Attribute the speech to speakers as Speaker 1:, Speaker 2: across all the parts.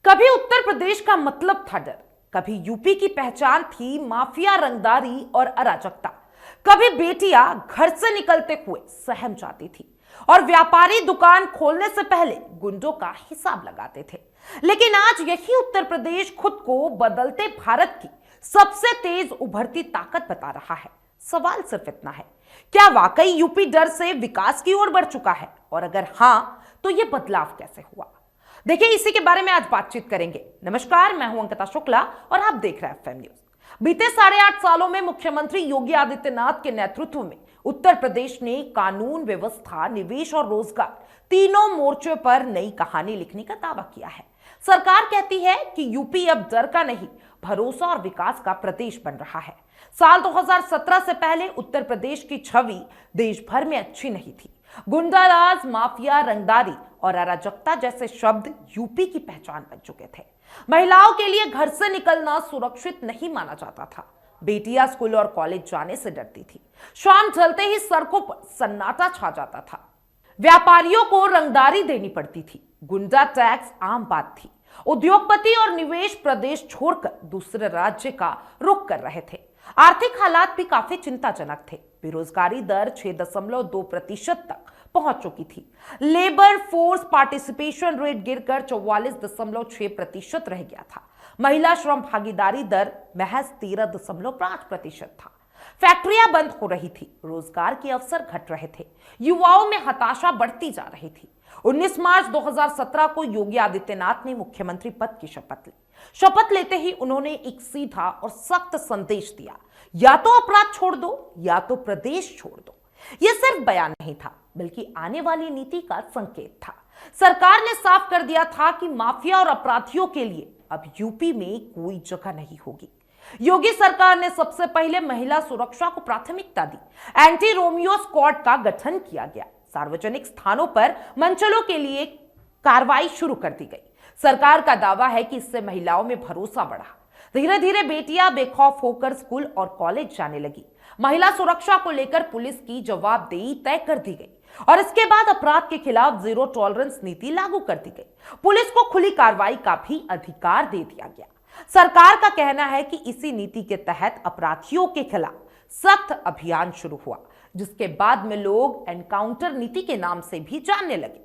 Speaker 1: कभी उत्तर प्रदेश का मतलब था डर, कभी यूपी की पहचान थी माफिया, रंगदारी और अराजकता। कभी बेटियां घर से निकलते हुए सहम जाती थी और व्यापारी दुकान खोलने से पहले गुंडों का हिसाब लगाते थे। लेकिन आज यही उत्तर प्रदेश खुद को बदलते भारत की सबसे तेज उभरती ताकत बता रहा है। सवाल सिर्फ इतना है, क्या वाकई यूपी डर से विकास की ओर बढ़ चुका है? और अगर हां, तो यह बदलाव कैसे हुआ? देखिए, इसी के बारे में आज बातचीत करेंगे। नमस्कार, मैं हूं अंकिता शुक्ला और आप देख रहे हैं एफएम न्यूज। बीते 8.5 सालों में मुख्यमंत्री योगी आदित्यनाथ के नेतृत्व में उत्तर प्रदेश ने कानून व्यवस्था, निवेश और रोजगार तीनों मोर्चों पर नई कहानी लिखने का दावा किया है। सरकार कहती है कि यूपी अब डर का नहीं, भरोसा और विकास का प्रदेश बन रहा है। साल 2017 से पहले उत्तर प्रदेश की छवि देश भर में अच्छी नहीं थी। गुंडाराज, माफिया, रंगदारी और अराजकता जैसे शब्द यूपी की पहचान बन चुके थे। महिलाओं के लिए घर से निकलना सुरक्षित नहीं माना जाता था। बेटियां स्कूल और कॉलेज जाने से डरती थी। शाम ढलते ही सड़कों पर सन्नाटा छा जाता था। व्यापारियों को रंगदारी देनी पड़ती थी। गुंडा टैक्स आम बात थी। उद्योगपति और निवेश प्रदेश छोड़कर दूसरे राज्य का रुख कर रहे थे। आर्थिक हालात भी काफी चिंताजनक थे। बेरोजगारी दर 6.2% तक पहुंच चुकी थी। लेबर फोर्स पार्टिसिपेशन रेट गिरकर 44.6% रह गया था। महिला श्रम भागीदारी दर महज 13.5% था। फैक्ट्रियां बंद हो रही थी, रोजगार के अवसर घट रहे थे, युवाओं में हताशा बढ़ती जा रही थी। 19 मार्च 2017 को योगी आदित्यनाथ ने मुख्यमंत्री पद की शपथ ली। शपथ लेते ही उन्होंने एक सीधा और सख्त संदेश दिया, या तो अपराध छोड़ दो या तो प्रदेश छोड़ दो। यह सिर्फ बयान नहीं था, बल्कि आने वाली नीति का संकेत था। सरकार ने साफ कर दिया था कि माफिया और अपराधियों के लिए अब यूपी में कोई जगह नहीं होगी। योगी सरकार ने सबसे पहले महिला सुरक्षा को प्राथमिकता दी। एंटी रोमियो स्क्वाड का गठन किया गया। सार्वजनिक स्थानों पर मंचलों के लिए कार्रवाई शुरू कर दी गई। सरकार का दावा है कि इससे महिलाओं में भरोसा बढ़ा। धीरे धीरे बेटियां बेखौफ होकर स्कूल और कॉलेज जाने लगी। महिला सुरक्षा को लेकर पुलिस की जवाबदेही तय कर दी गई और इसके बाद अपराध के खिलाफ जीरो टॉलरेंस नीति लागू कर दी गई। पुलिस को खुली कार्रवाई का भी अधिकार दे दिया गया। सरकार का कहना है कि इसी नीति के तहत अपराधियों के खिलाफ सख्त अभियान शुरू हुआ, जिसके बाद में लोग एनकाउंटर नीति के नाम से भी जानने लगे।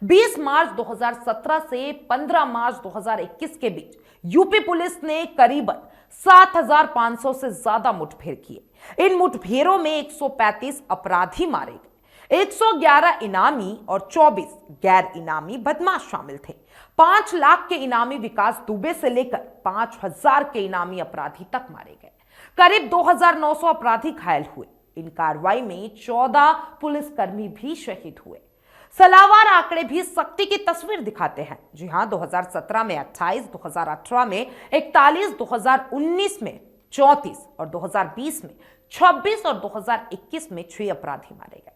Speaker 1: 20 मार्च 2017 से 15 मार्च 2021 के बीच यूपी पुलिस ने करीबन 7,500 से ज्यादा मुठभेड़ किए। इन मुठभेड़ों में 135 अपराधी मारे गए, 111 इनामी और 24 गैर इनामी बदमाश शामिल थे। 5 लाख के इनामी विकास दुबे से लेकर 5,000 के इनामी अपराधी तक मारे गए। करीब 2,900 अपराधी घायल हुए। इन कार्रवाई में 14 पुलिसकर्मी भी शहीद हुए। सलावार आंकड़े भी सख्ती की तस्वीर दिखाते हैं। जी हां, 2017 में 28, 2018 में 41, 2019 में 34 और 2020 में 26 और 2021 में 6 अपराधी मारे गए।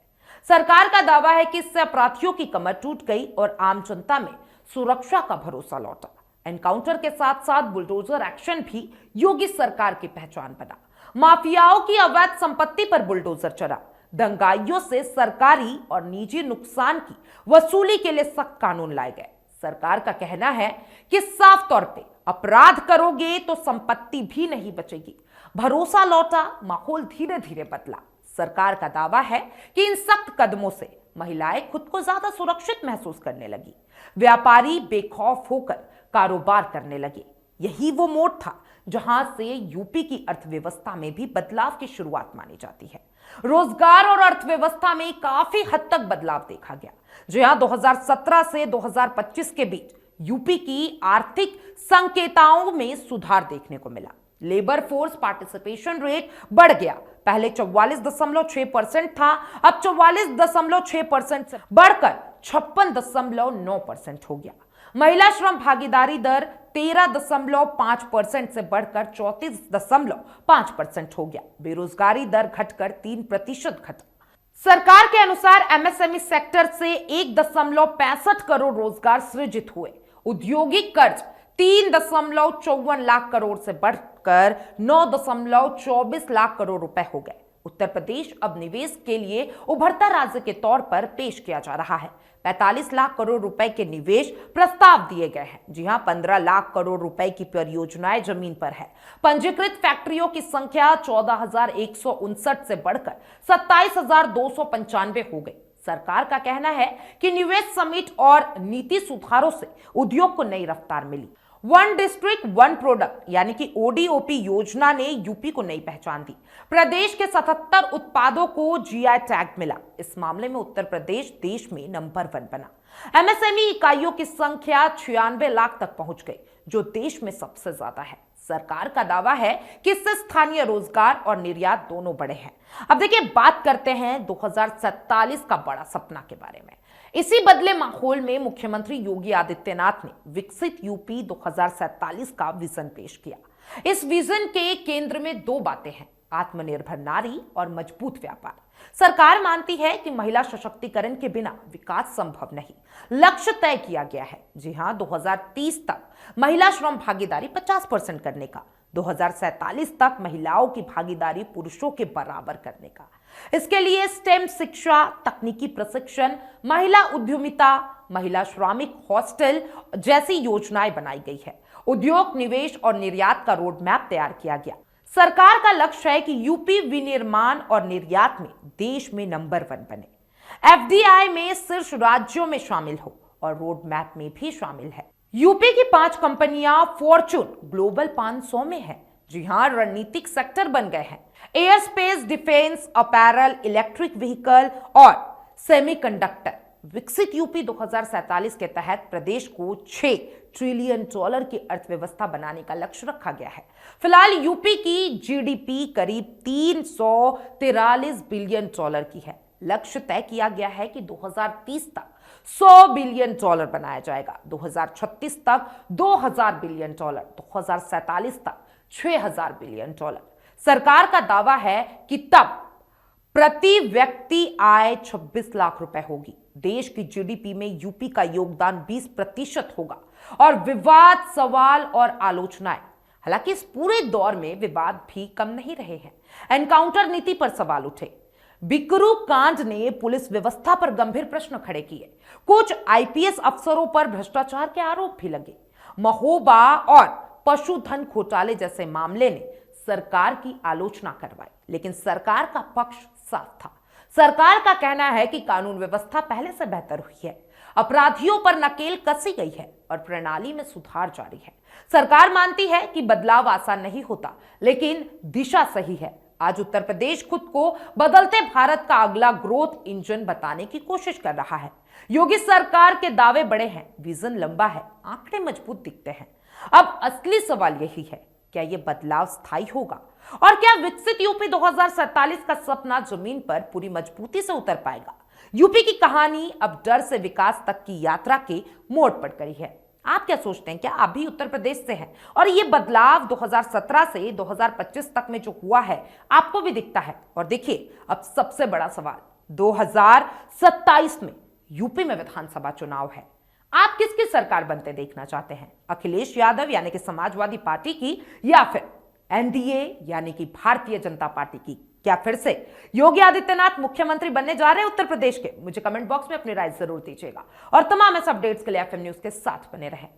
Speaker 1: सरकार का दावा है कि इससे अपराधियों की कमर टूट गई और आम जनता में सुरक्षा का भरोसा लौटा। एनकाउंटर के साथ साथ बुलडोजर एक्शन भी योगी सरकार की पहचान बना। माफियाओं की अवैध संपत्ति पर बुलडोजर चला। दंगाइयों से सरकारी और निजी नुकसान की वसूली के लिए सख्त कानून लाए गए। सरकार का कहना है कि साफ तौर पे अपराध करोगे तो संपत्ति भी नहीं बचेगी। भरोसा लौटा, माहौल धीरे धीरे बदला। सरकार का दावा है कि इन सख्त कदमों से महिलाएं खुद को ज्यादा सुरक्षित महसूस करने लगी। व्यापारी बेखौफ होकर कारोबार करने लगे। यही वो मोड़ था जहां से यूपी की अर्थव्यवस्था में भी बदलाव की शुरुआत मानी जाती है। रोजगार और अर्थव्यवस्था में काफी हद तक बदलाव देखा गया। जो यहां 2017 से 2025 के बीच यूपी की आर्थिक संकेताओं में सुधार देखने को मिला। लेबर फोर्स पार्टिसिपेशन रेट बढ़ गया। पहले 44.6% था, अब 44.6% से बढ़कर 56.9% हो गया। महिला श्रम भागीदारी दर 13.5% से बढ़कर 34.5% हो गया। बेरोजगारी दर घटकर 3% घटा। सरकार के अनुसार एमएसएमई सेक्टर से 1.65 करोड़ रोजगार सृजित हुए। औद्योगिक कर्ज 3.54 लाख करोड़ से बढ़कर 9.24 लाख करोड़ रुपए हो गए। उत्तर प्रदेश अब निवेश के लिए उभरता राज्य के तौर पर पेश किया जा रहा है। 45 लाख करोड़ रुपए के निवेश प्रस्ताव दिए गए हैं। जी हां, 15 लाख करोड़ रुपए की परियोजनाएं जमीन पर है। पंजीकृत फैक्ट्रियों की संख्या 14,159 से बढ़कर 27,295 हो गई। सरकार का कहना है कि निवेश समिट और नीति सुधारों से उद्योग को नई रफ्तार मिली। वन डिस्ट्रिक्ट वन प्रोडक्ट यानी कि ओडीओपी योजना ने यूपी को नई पहचान दी। प्रदेश के 77 उत्पादों को जीआई टैग मिला। इस मामले में उत्तर प्रदेश देश में नंबर 1 बना। एमएसएमई इकाइयों की संख्या 96 लाख तक पहुंच गई, जो देश में सबसे ज्यादा है। सरकार का दावा है कि इससे स्थानीय रोजगार और निर्यात दोनों बढ़े हैं। अब देखिए, बात करते हैं 2047 का बड़ा सपना के बारे में। इसी बदले माहौल में मुख्यमंत्री योगी आदित्यनाथ ने विकसित यूपी 2047 का विजन पेश किया। इस विजन के केंद्र में 2 बातें हैं, आत्मनिर्भर नारी और मजबूत व्यापार। सरकार मानती है कि महिला सशक्तिकरण के बिना विकास संभव नहीं। लक्ष्य तय किया गया है। जी हां, 2030 तक महिला श्रम भागीदारी 50% करने का, 2047 तक महिलाओं की भागीदारी पुरुषों के बराबर करने का। इसके लिए स्टेम शिक्षा, तकनीकी प्रशिक्षण, महिला उद्यमिता, महिला श्रमिक हॉस्टल जैसी योजनाएं बनाई गई है। उद्योग, निवेश और निर्यात का रोड मैप तैयार किया गया। सरकार का लक्ष्य है कि यूपी विनिर्माण और निर्यात में देश में नंबर 1 बने, एफडीआई में शीर्ष राज्यों में शामिल हो और रोड मैप में भी शामिल है। यूपी की 5 कंपनियां फॉर्च्यून ग्लोबल 500 में है। जी हां, रणनीतिक सेक्टर बन गए हैं। Air space, defence, apparel, electric vehicle और सेमीकंडक्टर। विकसित यूपी 2047 के तहत प्रदेश को 6 ट्रिलियन डॉलर की अर्थव्यवस्था बनाने का लक्ष्य रखा गया है। फिलहाल यूपी की जीडीपी करीब 343 बिलियन डॉलर की है। लक्ष्य तय किया गया है कि 2030 तक 100 बिलियन डॉलर बनाया जाएगा, 2036 तक 2000 बिलियन डॉलर, 2047 तक 6000 बिलियन डॉलर। सरकार का दावा है कि तब प्रति व्यक्ति आय 26 लाख रुपए होगी। देश की जीडीपी में यूपी का योगदान 20% होगा। और विवाद, सवाल और आलोचनाएं, हालांकि इस पूरे दौर में विवाद भी कम नहीं रहे हैं। एनकाउंटर नीति पर सवाल उठे। बिकरू कांड ने पुलिस व्यवस्था पर गंभीर प्रश्न खड़े किए। कुछ आईपीएस अफसरों पर भ्रष्टाचार के आरोप भी लगे। महोबा और पशुधन घोटाले जैसे मामले ने सरकार की आलोचना करवाई, लेकिन सरकार का पक्ष साफ था। सरकार का कहना है कि कानून व्यवस्था पहले से बेहतर हुई है, अपराधियों पर नकेल कसी गई है और प्रणाली में सुधार जारी है। सरकार मानती है कि बदलाव आसान नहीं होता, लेकिन दिशा सही है। आज उत्तर प्रदेश खुद को बदलते भारत का अगला ग्रोथ इंजन बताने की कोशिश कर रहा है। योगी सरकार के दावे बड़े हैं, विजन लंबा है, आंकड़े मजबूत दिखते हैं। अब असली सवाल यही है, क्या यह बदलाव स्थायी होगा और क्या विकसित यूपी 2047 का सपना जमीन पर पूरी मजबूती से उतर पाएगा? यूपी की कहानी अब डर से विकास तक की यात्रा के मोड़ पर गई है। आप क्या सोचते हैं? क्या आप भी उत्तर प्रदेश से हैं और ये बदलाव 2017 से 2025 तक में जो हुआ है आपको भी दिखता है? और देखिए, अब सबसे बड़ा सवाल 2027 में यूपी में विधानसभा चुनाव है। आप किसकी सरकार बनते देखना चाहते हैं? अखिलेश यादव यानी कि समाजवादी पार्टी की, या फिर एनडीए यानी कि भारतीय जनता पार्टी की? क्या फिर से योगी आदित्यनाथ मुख्यमंत्री बनने जा रहे हैं उत्तर प्रदेश के? मुझे कमेंट बॉक्स में अपनी राय जरूर दीजिएगा और तमाम ऐसे अपडेट्स के लिए एफएम न्यूज के साथ बने रहें।